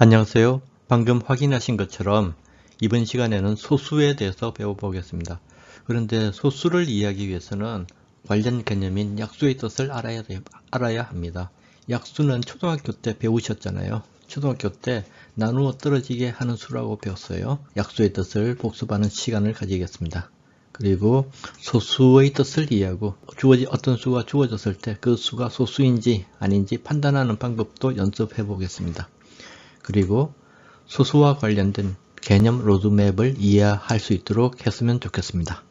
안녕하세요. 방금 확인하신 것처럼 이번 시간에는 소수에 대해서 배워보겠습니다. 그런데 소수를 이해하기 위해서는 관련 개념인 약수의 뜻을 알아야 합니다. 약수는 초등학교 때 배우셨잖아요. 초등학교 때 나누어 떨어지게 하는 수라고 배웠어요. 약수의 뜻을 복습하는 시간을 가지겠습니다. 그리고 소수의 뜻을 이해하고 어떤 수가 주어졌을 때 그 수가 소수인지 아닌지 판단하는 방법도 연습해 보겠습니다. 그리고 소수와 관련된 개념 로드맵을 이해할 수 있도록 했으면 좋겠습니다.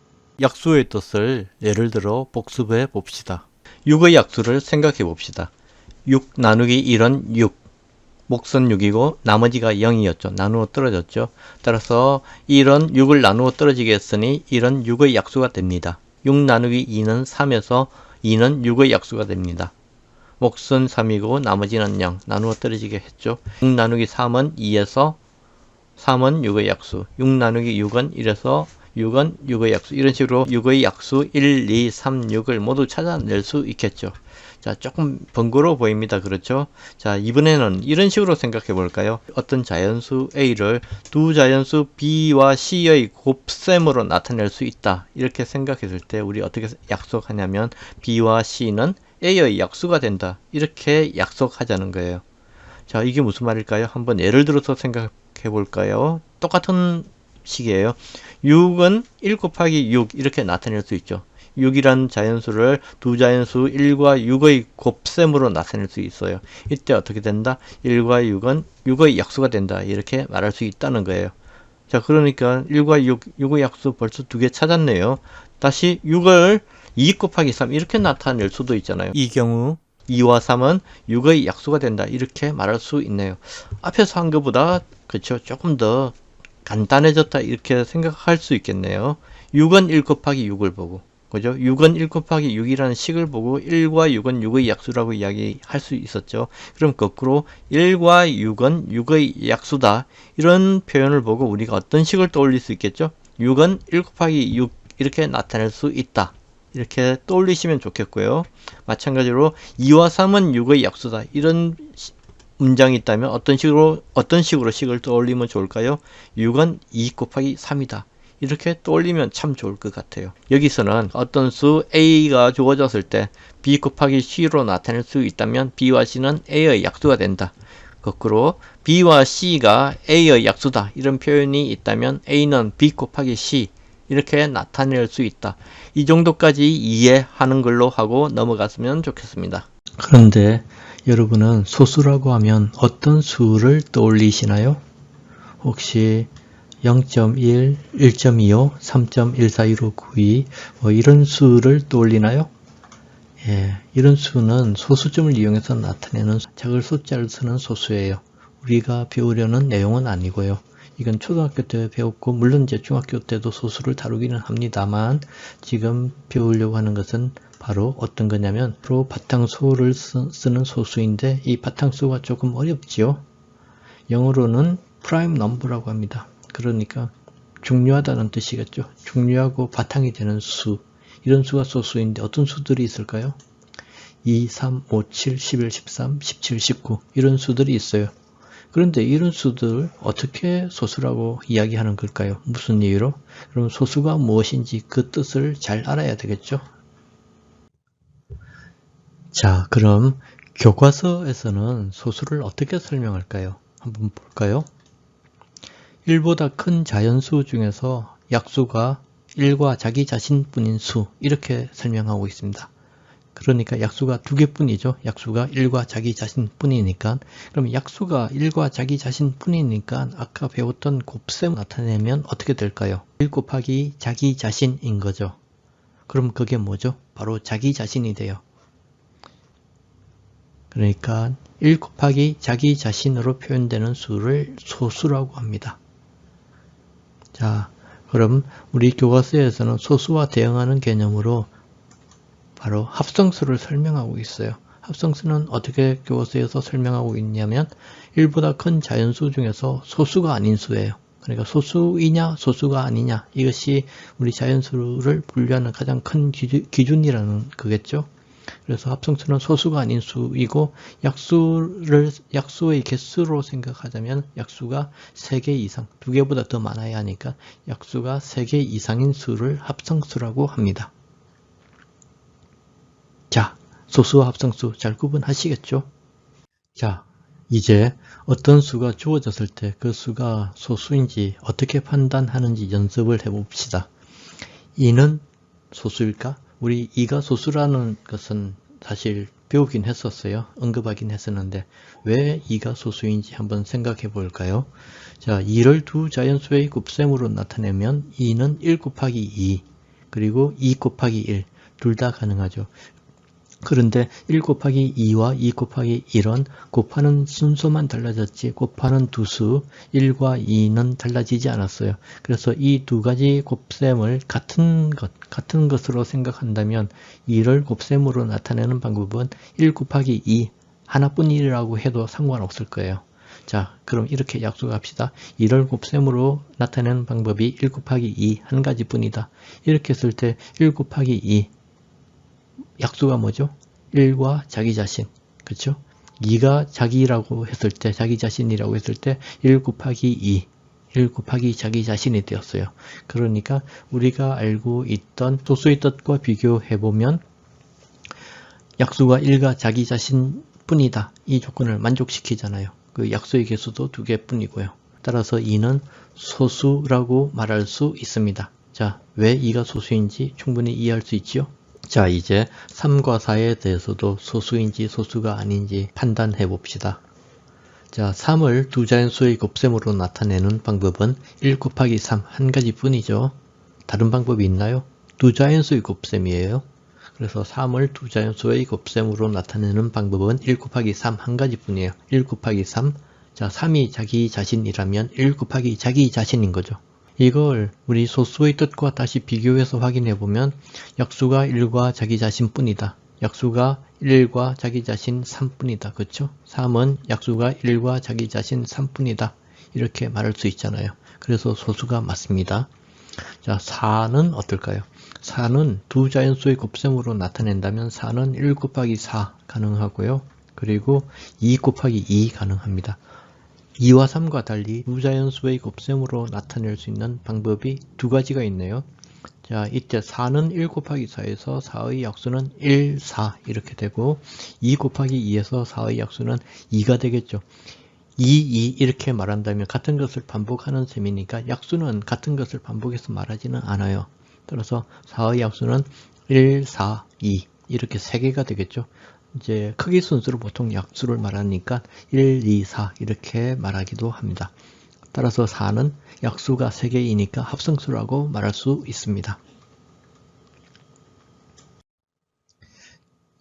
약수의 뜻을 예를 들어 복습해 봅시다. 6의 약수를 생각해 봅시다. 6 나누기 1은 6, 목선 6이고 나머지가 0이었죠. 나누어 떨어졌죠. 따라서 1은 6을 나누어 떨어지게 했으니 1은 6의 약수가 됩니다. 6 나누기 2는 3에서 2는 6의 약수가 됩니다. 목선 3이고 나머지는 0 나누어 떨어지게 했죠. 6 나누기 3은 2에서 3은 6의 약수, 6 나누기 6은 1에서 6은 6의 약수, 이런 식으로 6의 약수 1, 2, 3, 6을 모두 찾아낼 수 있겠죠. 자, 조금 번거로워 보입니다. 그렇죠? 자, 이번에는 이런 식으로 생각해 볼까요? 어떤 자연수 A를 두 자연수 B와 C의 곱셈으로 나타낼 수 있다. 이렇게 생각했을 때 우리 어떻게 약속하냐면 B와 C는 A의 약수가 된다. 이렇게 약속하자는 거예요. 자, 이게 무슨 말일까요? 한번 예를 들어서 생각해 볼까요? 똑같은 식이에요. 6은 1 곱하기 6 이렇게 나타낼 수 있죠. 6이란 자연수를 두 자연수 1과 6의 곱셈으로 나타낼 수 있어요. 이때 어떻게 된다? 1과 6은 6의 약수가 된다. 이렇게 말할 수 있다는 거예요. 자, 그러니까 1과 6의 약수 벌써 두 개 찾았네요. 다시 6을 2 곱하기 3 이렇게 나타낼 수도 있잖아요. 이 경우 2와 3은 6의 약수가 된다. 이렇게 말할 수 있네요. 앞에서 한 것보다 그렇죠. 조금 더 간단해졌다. 이렇게 생각할 수 있겠네요. 6은 1 곱하기 6을 보고 그죠? 6은 1 곱하기 6이라는 식을 보고 1과 6은 6의 약수라고 이야기할 수 있었죠. 그럼 거꾸로 1과 6은 6의 약수다. 이런 표현을 보고 우리가 어떤 식을 떠올릴 수 있겠죠? 6은 1 곱하기 6 이렇게 나타낼 수 있다. 이렇게 떠올리시면 좋겠고요. 마찬가지로 2와 3은 6의 약수다. 이런 문장이 있다면 어떤 식으로 식을 떠올리면 좋을까요? 6은 2 곱하기 3이다. 이렇게 떠올리면 참 좋을 것 같아요. 여기서는 어떤 수 A가 주어졌을 때 B 곱하기 C로 나타낼 수 있다면 B와 C는 A의 약수가 된다. 거꾸로 B와 C가 A의 약수다. 이런 표현이 있다면 A는 B 곱하기 C 이렇게 나타낼 수 있다. 이 정도까지 이해하는 걸로 하고 넘어갔으면 좋겠습니다. 그런데 여러분은 소수라고 하면 어떤 수를 떠올리시나요? 혹시 0.1, 1.25, 3.141592 이런 수를 떠올리나요? 예, 이런 수는 소수점을 이용해서 나타내는 작을 숫자를 쓰는 소수예요. 우리가 배우려는 내용은 아니고요. 이건 초등학교 때 배웠고 물론 이제 중학교 때도 소수를 다루기는 합니다만 지금 배우려고 하는 것은 바로 어떤 거냐면 바로 바탕수를 쓰는 소수인데 이 바탕수가 조금 어렵지요. 영어로는 prime number라고 합니다. 그러니까 중요하다는 뜻이겠죠. 중요하고 바탕이 되는 수. 이런 수가 소수인데 어떤 수들이 있을까요? 2, 3, 5, 7, 11, 13, 17, 19 이런 수들이 있어요. 그런데 이런 수들 어떻게 소수라고 이야기하는 걸까요? 무슨 이유로? 그럼 소수가 무엇인지 그 뜻을 잘 알아야 되겠죠. 자, 그럼 교과서에서는 소수를 어떻게 설명할까요? 한번 볼까요? 1보다 큰 자연수 중에서 약수가 1과 자기 자신뿐인 수 이렇게 설명하고 있습니다. 그러니까 약수가 두 개뿐이죠. 약수가 1과 자기 자신뿐이니까 그럼 약수가 1과 자기 자신뿐이니까 아까 배웠던 곱셈 나타내면 어떻게 될까요? 1 곱하기 자기 자신인 거죠. 그럼 그게 뭐죠? 바로 자기 자신이 돼요. 그러니까 1 곱하기 자기 자신으로 표현되는 수를 소수라고 합니다. 자, 그럼 우리 교과서에서는 소수와 대응하는 개념으로 바로 합성수를 설명하고 있어요. 합성수는 어떻게 교과서에서 설명하고 있냐면 1보다 큰 자연수 중에서 소수가 아닌 수예요. 그러니까 소수이냐 소수가 아니냐 이것이 우리 자연수를 분류하는 가장 큰 기준이라는 거겠죠. 그래서 합성수는 소수가 아닌 수이고 약수의 개수로 생각하자면 약수가 3개 이상, 2개보다 더 많아야 하니까 약수가 3개 이상인 수를 합성수라고 합니다. 자, 소수와 합성수 잘 구분하시겠죠? 자, 이제 어떤 수가 주어졌을 때 그 수가 소수인지 어떻게 판단하는지 연습을 해봅시다. 2는 소수일까? 우리 2가 소수라는 것은 사실 배우긴 했었어요. 언급하긴 했었는데 왜 2가 소수인지 한번 생각해 볼까요? 자, 2를 두 자연수의 곱셈으로 나타내면 2는 1 곱하기 2 그리고 2 곱하기 1 둘 다 가능하죠. 그런데 1 곱하기 2와 2 곱하기 1은 곱하는 순서만 달라졌지 곱하는 두수 1과 2는 달라지지 않았어요. 그래서 이 두 가지 곱셈을 같은 것으로 생각한다면 2를 곱셈으로 나타내는 방법은 1 곱하기 2 하나뿐이라고 해도 상관없을 거예요. 자, 그럼 이렇게 약속합시다. 2를 곱셈으로 나타내는 방법이 1 곱하기 2 한 가지뿐이다. 이렇게 했을 때 1 곱하기 2 약수가 뭐죠? 1과 자기 자신. 그렇죠? 2가 자기라고 했을 때, 자기 자신이라고 했을 때 1 곱하기 2, 1 곱하기 자기 자신이 되었어요. 그러니까 우리가 알고 있던 소수의 뜻과 비교해보면 약수가 1과 자기 자신 뿐이다. 이 조건을 만족시키잖아요. 그 약수의 개수도 2개 뿐이고요. 따라서 2는 소수라고 말할 수 있습니다. 자, 왜 2가 소수인지 충분히 이해할 수 있지요? 자, 이제 3과 4에 대해서도 소수인지 소수가 아닌지 판단해 봅시다. 자, 3을 두 자연수의 곱셈으로 나타내는 방법은 1 곱하기 3 한 가지 뿐이죠. 다른 방법이 있나요? 두 자연수의 곱셈이에요. 그래서 3을 두 자연수의 곱셈으로 나타내는 방법은 1 곱하기 3 한 가지 뿐이에요. 1 곱하기 3. 자, 3이 자기 자신이라면 1 곱하기 자기 자신인 거죠. 이걸 우리 소수의 뜻과 다시 비교해서 확인해 보면 약수가 1과 자기 자신 뿐이다. 약수가 1과 자기 자신 3뿐이다. 그렇죠? 3은 약수가 1과 자기 자신 3뿐이다. 이렇게 말할 수 있잖아요. 그래서 소수가 맞습니다. 자, 4는 어떨까요? 4는 두 자연수의 곱셈으로 나타낸다면 4는 1 곱하기 4 가능하고요. 그리고 2 곱하기 2 가능합니다. 2와 3과 달리 두 자연수의 곱셈으로 나타낼 수 있는 방법이 두 가지가 있네요. 자, 이때 4는 1 곱하기 4에서 4의 약수는 1, 4 이렇게 되고 2 곱하기 2에서 4의 약수는 2가 되겠죠. 2 이렇게 말한다면 같은 것을 반복하는 셈이니까 약수는 같은 것을 반복해서 말하지는 않아요. 따라서 4의 약수는 1, 4, 2 이렇게 3개가 되겠죠. 이제 크기 순서로 보통 약수를 말하니까 1, 2, 4 이렇게 말하기도 합니다. 따라서 4는 약수가 3개이니까 합성수라고 말할 수 있습니다.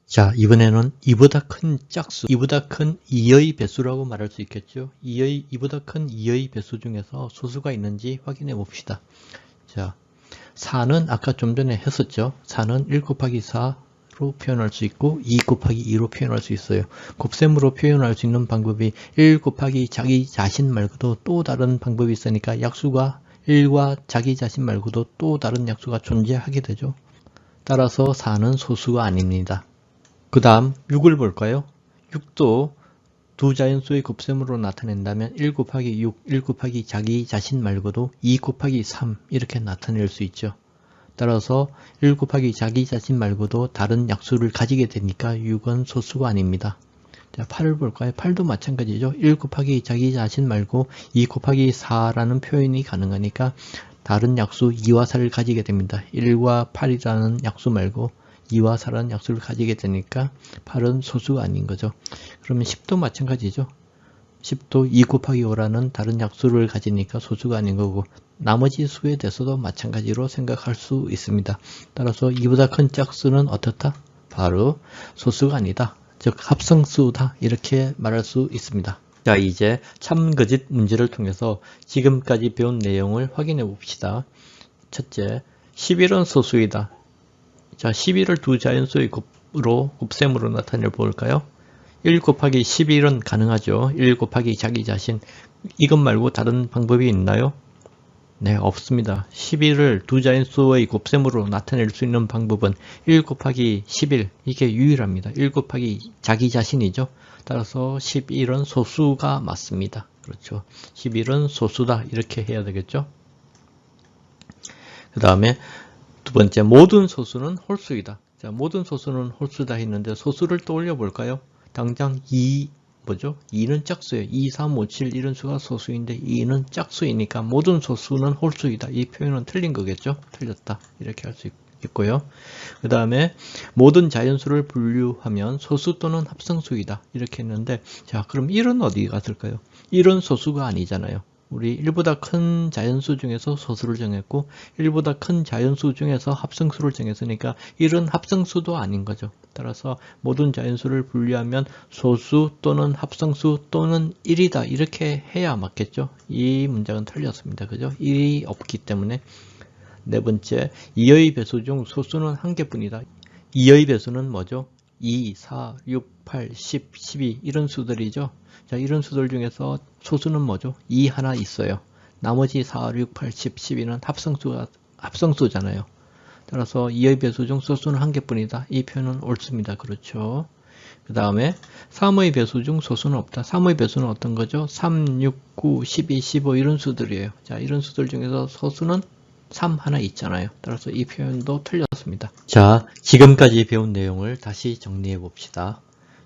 자, 이번에는 2보다 큰 짝수, 2보다 큰 2의 배수라고 말할 수 있겠죠. 2보다 큰 2의 배수 중에서 소수가 있는지 확인해 봅시다. 자, 4는 아까 좀 전에 했었죠. 4는 1 곱하기 4로 표현할 수 있고 2 곱하기 2로 표현할 수 있어요. 곱셈으로 표현할 수 있는 방법이 1 곱하기 자기 자신 말고도 또 다른 방법이 있으니까 약수가 1과 자기 자신 말고도 또 다른 약수가 존재하게 되죠. 따라서 4는 소수가 아닙니다. 그 다음 6을 볼까요? 6도 두 자연수의 곱셈으로 나타낸다면 1 곱하기 6, 1 곱하기 자기 자신 말고도 2 곱하기 3 이렇게 나타낼 수 있죠. 따라서 1 곱하기 자기 자신 말고도 다른 약수를 가지게 되니까 6은 소수가 아닙니다. 자, 8을 볼까요? 8도 마찬가지죠. 1 곱하기 자기 자신 말고 2 곱하기 4라는 표현이 가능하니까 다른 약수 2와 4를 가지게 됩니다. 1과 8이라는 약수 말고 2와 4라는 약수를 가지게 되니까 8은 소수가 아닌 거죠. 그러면 10도 마찬가지죠. 10도 2 곱하기 5라는 다른 약수를 가지니까 소수가 아닌 거고 나머지 수에 대해서도 마찬가지로 생각할 수 있습니다. 따라서 2보다 큰 짝수는 어떻다? 바로 소수가 아니다. 즉 합성수다. 이렇게 말할 수 있습니다. 자, 이제 참거짓 문제를 통해서 지금까지 배운 내용을 확인해 봅시다. 첫째, 11은 소수이다. 자, 11을 두 자연수의 곱셈으로 나타내 볼까요? 1 곱하기 11은 가능하죠. 1 곱하기 자기 자신. 이것 말고 다른 방법이 있나요? 네, 없습니다. 11을 두 자연수의 곱셈으로 나타낼 수 있는 방법은 1 곱하기 11, 이게 유일합니다. 1 곱하기 자기 자신이죠. 따라서 11은 소수가 맞습니다. 그렇죠. 11은 소수다. 이렇게 해야 되겠죠. 그 다음에 두 번째, 모든 소수는 홀수이다. 자, 모든 소수는 홀수다 했는데 소수를 떠올려 볼까요? 당장 2는 짝수예요. 2, 3, 5, 7 이런 수가 소수인데 2는 짝수이니까 모든 소수는 홀수이다. 이 표현은 틀린 거겠죠? 틀렸다. 이렇게 할 수 있고요. 그 다음에 모든 자연수를 분류하면 소수 또는 합성수이다. 이렇게 했는데, 자, 그럼 1은 어디 갔을까요? 1은 소수가 아니잖아요. 우리 1보다 큰 자연수 중에서 소수를 정했고 1보다 큰 자연수 중에서 합성수를 정했으니까 1은 합성수도 아닌 거죠. 따라서 모든 자연수를 분류하면 소수 또는 합성수 또는 1이다. 이렇게 해야 맞겠죠. 이 문장은 틀렸습니다. 그죠? 1이 없기 때문에. 네 번째, 2의 배수 중 소수는 한 개뿐이다. 2의 배수는 뭐죠? 2, 4, 6, 8, 10, 12 이런 수들이죠. 자, 이런 수들 중에서 소수는 뭐죠? 2 하나 있어요. 나머지 4, 6, 8, 10, 12는 합성수잖아요. 따라서 2의 배수 중 소수는 한 개뿐이다. 이 표현은 옳습니다. 그렇죠. 그 다음에 3의 배수 중 소수는 없다. 3의 배수는 어떤 거죠? 3, 6, 9, 12, 15 이런 수들이에요. 자, 이런 수들 중에서 소수는 3 하나 있잖아요. 따라서 이 표현도 틀렸습니다. 자, 지금까지 배운 내용을 다시 정리해 봅시다.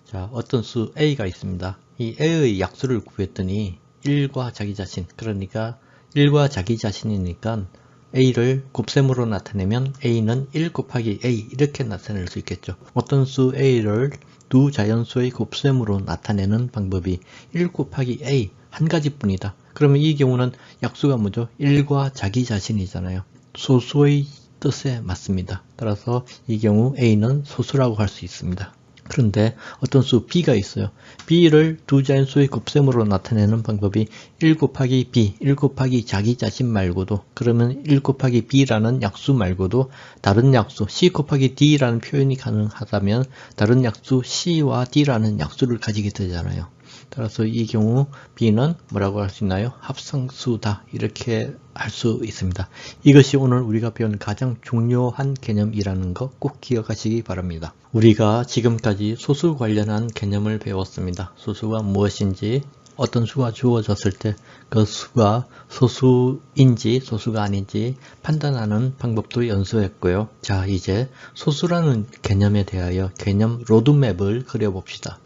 자, 어떤 수 A가 있습니다. 이 A의 약수를 구했더니 1과 자기 자신, 그러니까 1과 자기 자신이니까 A를 곱셈으로 나타내면 A는 1 곱하기 A 이렇게 나타낼 수 있겠죠. 어떤 수 A를 두 자연수의 곱셈으로 나타내는 방법이 1 곱하기 A 한 가지뿐이다. 그러면 이 경우는 약수가 뭐죠? 1과 자기 자신이잖아요. 소수의 뜻에 맞습니다. 따라서 이 경우 A는 소수라고 할 수 있습니다. 그런데 어떤 수 B가 있어요. B를 두 자연수의 곱셈으로 나타내는 방법이 1 곱하기 B, 1 곱하기 자기 자신 말고도, 그러면 1 곱하기 B라는 약수 말고도 다른 약수 C 곱하기 D라는 표현이 가능하다면 다른 약수 C와 D라는 약수를 가지게 되잖아요. 따라서 이 경우 B는 뭐라고 할 수 있나요? 합성수다. 이렇게 할 수 있습니다. 이것이 오늘 우리가 배운 가장 중요한 개념이라는 거 꼭 기억하시기 바랍니다. 우리가 지금까지 소수 관련한 개념을 배웠습니다. 소수가 무엇인지, 어떤 수가 주어졌을 때 그 수가 소수인지 소수가 아닌지 판단하는 방법도 연수했고요. 자, 이제 소수라는 개념에 대하여 개념 로드맵을 그려봅시다.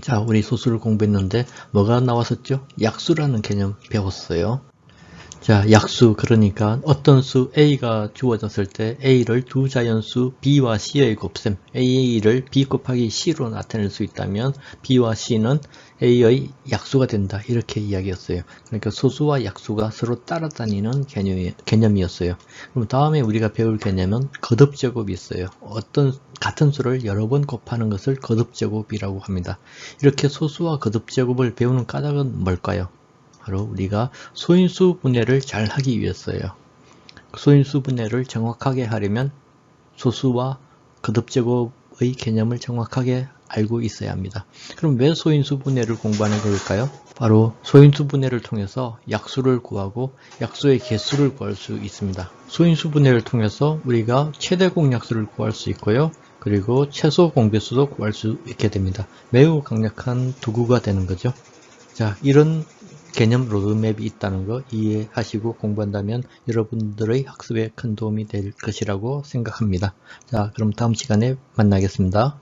자, 우리 소수를 공부했는데 뭐가 나왔었죠? 약수라는 개념 배웠어요. 자, 약수, 그러니까 어떤 수 A가 주어졌을 때 A를 두 자연수 B와 C의 곱셈 A를 B 곱하기 C로 나타낼 수 있다면 B와 C는 A의 약수가 된다. 이렇게 이야기했어요. 그러니까 소수와 약수가 서로 따라다니는 개념이었어요. 그럼 다음에 우리가 배울 개념은 거듭제곱이 있어요. 어떤 같은 수를 여러 번 곱하는 것을 거듭제곱이라고 합니다. 이렇게 소수와 거듭제곱을 배우는 까닭은 뭘까요? 바로 우리가 소인수 분해를 잘 하기 위해서예요. 소인수 분해를 정확하게 하려면 소수와 거듭제곱의 개념을 정확하게 알고 있어야 합니다. 그럼 왜 소인수 분해를 공부하는 걸까요? 바로 소인수 분해를 통해서 약수를 구하고 약수의 개수를 구할 수 있습니다. 소인수 분해를 통해서 우리가 최대 공약수를 구할 수 있고요. 그리고 최소 공배수도 구할 수 있게 됩니다. 매우 강력한 도구가 되는 거죠. 자, 이런 개념 로드맵이 있다는 거 이해하시고 공부한다면 여러분들의 학습에 큰 도움이 될 것이라고 생각합니다. 자, 그럼 다음 시간에 만나겠습니다.